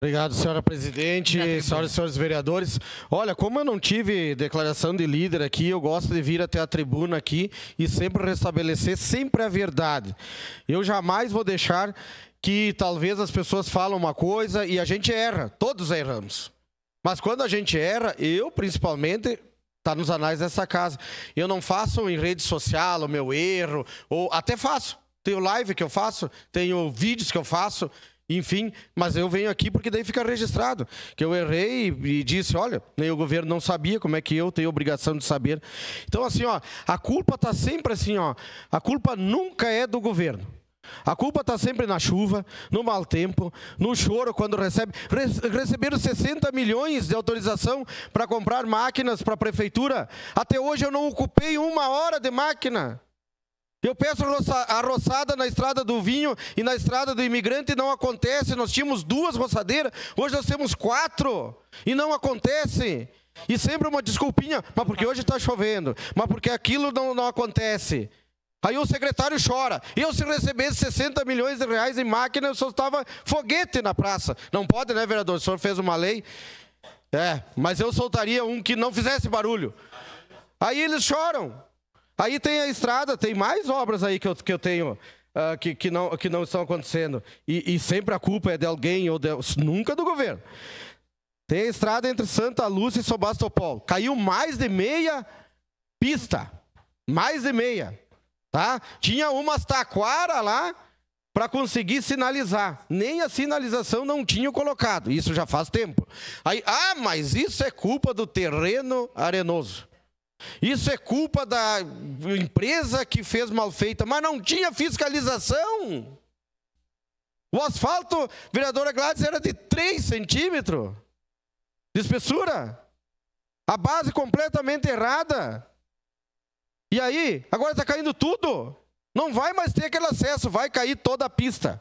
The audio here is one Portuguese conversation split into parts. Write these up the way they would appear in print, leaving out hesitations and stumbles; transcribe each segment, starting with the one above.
Obrigado, senhora presidente, senhoras e senhores vereadores. Olha, como eu não tive declaração de líder aqui, eu gosto de vir até a tribuna aqui e sempre restabelecer sempre a verdade. Eu jamais vou deixar que talvez as pessoas falam uma coisa e a gente erra, todos erramos. Mas quando a gente erra, eu principalmente, está nos anais dessa casa, eu não faço em rede social o meu erro, ou até faço, tenho live que eu faço, tenho vídeos que eu faço, enfim, mas eu venho aqui porque daí fica registrado, que eu errei e disse, olha, nem o governo não sabia, como é que eu tenho obrigação de saber. Então assim, ó, a culpa está sempre assim, ó, a culpa nunca é do governo. A culpa está sempre na chuva, no mau tempo, no choro quando receberam 60 milhões de autorização para comprar máquinas para a prefeitura. Até hoje eu não ocupei 1 hora de máquina. Eu peço a roçada na estrada do Vinho e na estrada do Imigrante e não acontece. Nós tínhamos 2 roçadeiras, hoje nós temos 4 e não acontece. E sempre uma desculpinha, mas porque hoje está chovendo, mas porque aquilo não acontece. Aí o secretário chora. Eu, se recebesse 60 milhões de reais em máquina, eu só estava foguete na praça. Não pode, né, vereador? O senhor fez uma lei. Mas eu soltaria um que não fizesse barulho. Aí eles choram. Aí tem a estrada, tem mais obras aí que eu tenho que não estão acontecendo. E sempre a culpa é de alguém, nunca do governo. Tem a estrada entre Santa Lúcia e Sebastopol. Caiu mais de meia pista. Mais de meia. Tá? Tinha umas taquara lá para conseguir sinalizar. Nem a sinalização não tinha colocado. Isso já faz tempo. Aí, mas isso é culpa do terreno arenoso. Isso é culpa da empresa que fez mal feita, mas não tinha fiscalização. O asfalto, vereadora Gladys, era de 3 centímetros de espessura. A base completamente errada. E aí, agora está caindo tudo. Não vai mais ter aquele acesso, vai cair toda a pista.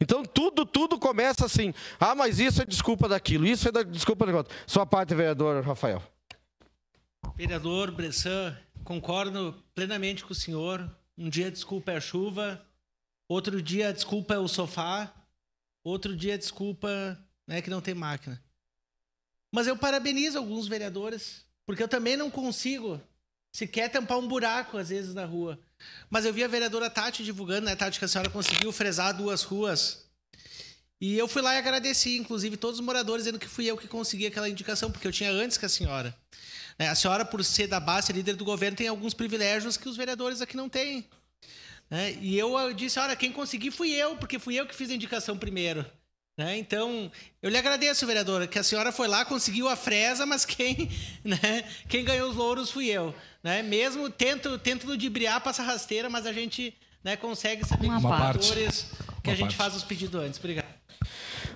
Então tudo começa assim. Mas isso é desculpa daquilo, isso é desculpa daquilo. Sua parte, vereador Rafael. Vereador Bressan, concordo plenamente com o senhor. Um dia a desculpa é a chuva, outro dia a desculpa é o sofá, outro dia a desculpa é que não tem máquina. Mas eu parabenizo alguns vereadores, porque eu também não consigo sequer tampar um buraco, às vezes, na rua. Mas eu vi a vereadora Tati divulgando, né, Tati, que a senhora conseguiu fresar 2 ruas. E eu fui lá e agradeci, inclusive, todos os moradores, dizendo que fui eu que consegui aquela indicação, porque eu tinha antes que a senhora. A senhora, por ser da base, líder do governo, tem alguns privilégios que os vereadores aqui não têm. E eu disse, olha, quem conseguir fui eu, porque fui eu que fiz a indicação primeiro. Então, eu lhe agradeço, vereadora, que a senhora foi lá, conseguiu a fresa, mas quem ganhou os louros fui eu. Mesmo tento ludibriar, passa rasteira, mas a gente consegue saber os vereadores que a gente faz os pedidos antes. Obrigado.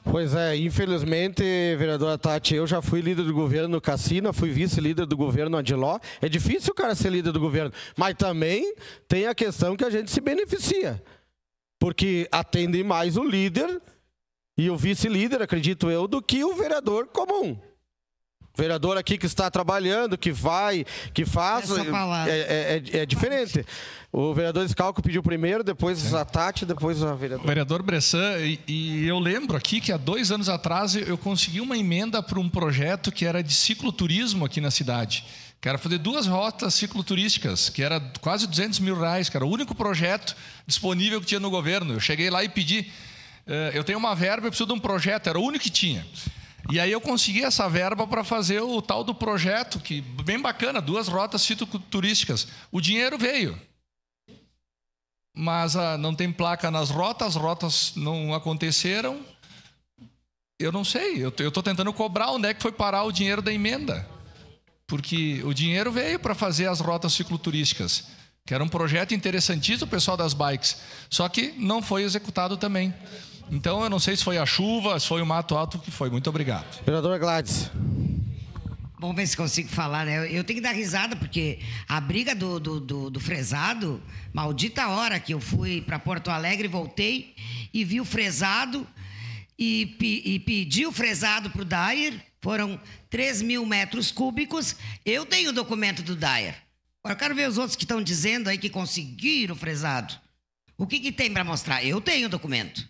Pois é, infelizmente, vereadora Tati, eu já fui líder do governo no Cassina, fui vice-líder do governo no Adiló. É difícil o cara ser líder do governo, mas também tem a questão que a gente se beneficia. Porque atende mais o líder e o vice-líder, acredito eu, do que o vereador comum. O vereador aqui que está trabalhando, que vai, que faz, é diferente. O vereador Scalco pediu primeiro, depois a Tati, depois a vereadora. Vereador Bressan, e eu lembro aqui que há 2 anos atrás eu consegui uma emenda para um projeto que era de cicloturismo aqui na cidade. Que era fazer 2 rotas cicloturísticas, que era quase 200 mil reais, que era o único projeto disponível que tinha no governo. Eu cheguei lá e pedi, eu tenho uma verba, eu preciso de um projeto, era o único que tinha. E aí eu consegui essa verba para fazer o tal do projeto, que bem bacana, 2 rotas cicloturísticas. O dinheiro veio, mas não tem placa nas rotas, as rotas não aconteceram. Eu não sei, eu estou tentando cobrar onde é que foi parar o dinheiro da emenda. Porque o dinheiro veio para fazer as rotas cicloturísticas, que era um projeto interessantíssimo, o pessoal das bikes, só que não foi executado também. Então, eu não sei se foi a chuva, se foi o mato alto, o que foi. Muito obrigado. Vereadora Gladys. Vamos ver se consigo falar, né? Eu tenho que dar risada, porque a briga do fresado, maldita hora que eu fui para Porto Alegre, voltei e vi o fresado e pedi o fresado para o Dyer, foram 3 mil metros cúbicos, eu tenho o documento do Dyer. Agora eu quero ver os outros que estão dizendo aí que conseguiram o fresado. O que tem para mostrar? Eu tenho o documento.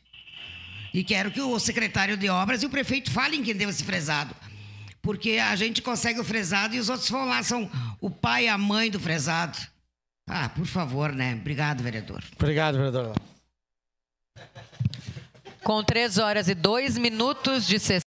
E quero que o secretário de obras e o prefeito falem quem deu esse fresado. Porque a gente consegue o fresado e os outros vão lá, são o pai e a mãe do fresado. Ah, por favor, né? Obrigado, vereador. Obrigado, vereador. Com 3 horas e 2 minutos de sessão.